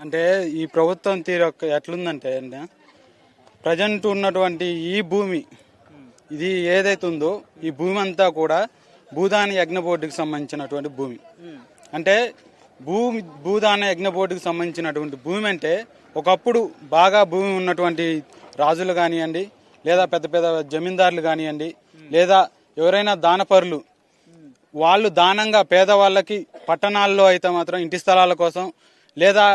అంటే ఈ ప్రభుత్వం తీరు ఎట్లుందంటే ప్రజెంట్ ఉన్నటువంటి ఈ భూమి ఇది ఏదైతే ఉందో ఈ భూమి అంతా కూడా భూదాన యజ్ఞ బోర్డుకి సంబంధించినటువంటి భూమి. అంటే భూదాన యజ్ఞ బోర్డుకి సంబంధించినటువంటి భూమి అంటే ఒకప్పుడు బాగా భూమి ఉన్నటువంటి రాజులు కానివ్వండి, లేదా పెద్ద పెద్ద జమీందారులు కానివ్వండి, లేదా ఎవరైనా దానపరులు వాళ్ళు దానంగా పేదవాళ్ళకి పట్టణాల్లో అయితే మాత్రం ఇంటి స్థలాల కోసం, లేదా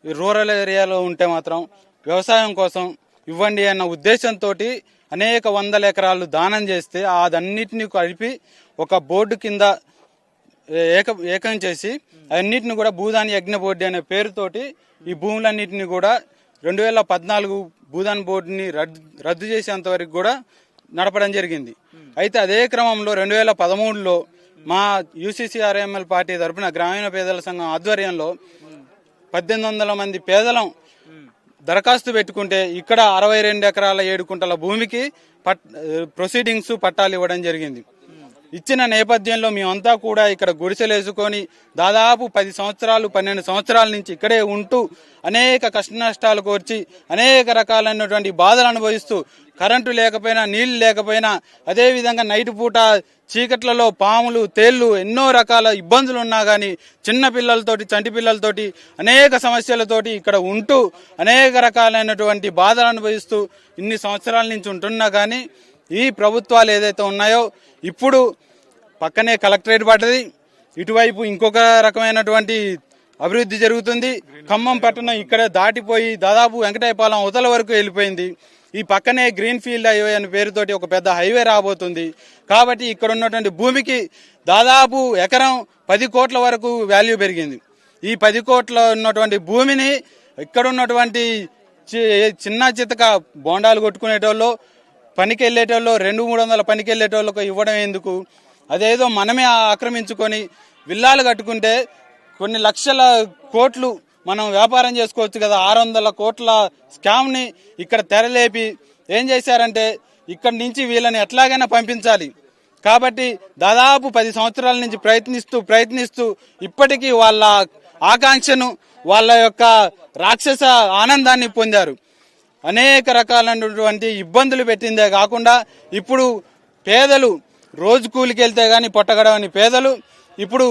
రూరల్ ఏరియాలో ఉంటే మాత్రం వ్యవసాయం కోసం ఇవ్వండి అన్న ఉద్దేశంతో అనేక వందల ఎకరాలు దానం చేస్తే అదన్నిటిని కలిపి ఒక బోర్డు కింద ఏకం చేసి అన్నిటిని కూడా భూదాన యజ్ఞ బోర్డు అనే పేరుతోటి ఈ భూములన్నింటినీ కూడా 2014 భూదాన్ బోర్డుని రద్దు చేసేంత వరకు కూడా నడపడం జరిగింది. అయితే అదే క్రమంలో 2013లో మా UCCRML పార్టీ తరఫున గ్రామీణ పేదల సంఘం ఆధ్వర్యంలో 1800 మంది పేదలం దరఖాస్తు పెట్టుకుంటే ఇక్కడ 62 ఎకరాల 7 కుంటల భూమికి ప్రొసీడింగ్స్ పట్టాలు ఇవ్వడం జరిగింది. ఇచ్చిన నేపథ్యంలో మేమంతా కూడా ఇక్కడ గుడిసెలేసుకొని దాదాపు 10 సంవత్సరాలు 12 సంవత్సరాల నుంచి ఇక్కడే ఉంటూ అనేక కష్ట నష్టాలు కోర్చి అనేక రకాలైనటువంటి బాధలు అనుభవిస్తూ కరెంటు లేకపోయినా నీళ్లు లేకపోయినా అదేవిధంగా నైట్ పూట చీకట్లలో పాములు తేళ్లు ఎన్నో రకాల ఇబ్బందులు ఉన్నా కానీ చిన్న పిల్లలతోటి చంటి పిల్లలతోటి అనేక సమస్యలతోటి ఇక్కడ ఉంటూ అనేక రకాలైనటువంటి బాధలు అనుభవిస్తూ ఇన్ని సంవత్సరాల నుంచి ఉంటున్నా కానీ ఈ ప్రభుత్వాలు ఏదైతే ఉన్నాయో ఇప్పుడు పక్కనే కలెక్టరేట్ పడ్డది, ఇటువైపు ఇంకొక రకమైనటువంటి అభివృద్ధి జరుగుతుంది. ఖమ్మం పట్టణం ఇక్కడ దాటిపోయి దాదాపు వెంకటాయపాలెం అవతల వరకు వెళ్ళిపోయింది. ఈ పక్కనే గ్రీన్ ఫీల్డ్ హైవే అనే పేరుతోటి ఒక పెద్ద హైవే రాబోతుంది. కాబట్టి ఇక్కడ ఉన్నటువంటి భూమికి దాదాపు ఎకరం 10 కోట్ల వరకు వాల్యూ పెరిగింది. ఈ 10 కోట్ల ఉన్నటువంటి భూమిని ఇక్కడ ఉన్నటువంటి చిన్న చితక బోండాలు కొట్టుకునేటోళ్ళు పనికి వెళ్ళేటోళ్ళు 200-300 పనికి వెళ్ళేటోళ్ళకు ఇవ్వడం ఎందుకు? అదేదో మనమే ఆక్రమించుకొని విల్లాలు కట్టుకుంటే కొన్ని లక్షల కోట్లు మనం వ్యాపారం చేసుకోవచ్చు కదా. 600 కోట్ల స్కామ్ని ఇక్కడ తెరలేపి ఏం చేశారంటే ఇక్కడి నుంచి వీళ్ళని ఎట్లాగైనా పంపించాలి. కాబట్టి దాదాపు 10 సంవత్సరాల నుంచి ప్రయత్నిస్తూ ఇప్పటికీ వాళ్ళ ఆకాంక్షను వాళ్ళ యొక్క రాక్షస ఆనందాన్ని పొందారు. అనేక రకాలైనటువంటి ఇబ్బందులు పెట్టిందే కాకుండా ఇప్పుడు పేదలు రోజు కూలికి వెళ్తే గాని పొట్టగడవని పేదలు ఇప్పుడు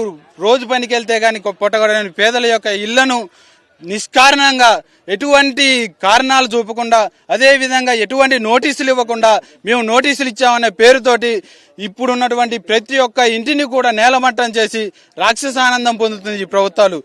రోజు పనికి వెళ్తే గాని పొట్టగడవని పేదల యొక్క ఇళ్లను నిష్కారణంగా ఎటువంటి కారణాలు చూపకుండా అదేవిధంగా ఎటువంటి నోటీసులు ఇవ్వకుండా మేము నోటీసులు ఇచ్చామనే పేరుతోటి ఇప్పుడున్నటువంటి ప్రతి ఒక్క ఇంటిని కూడా నేలమట్టం చేసి రాక్షసానందం పొందుతుంది ఈ ప్రభుత్వాలు.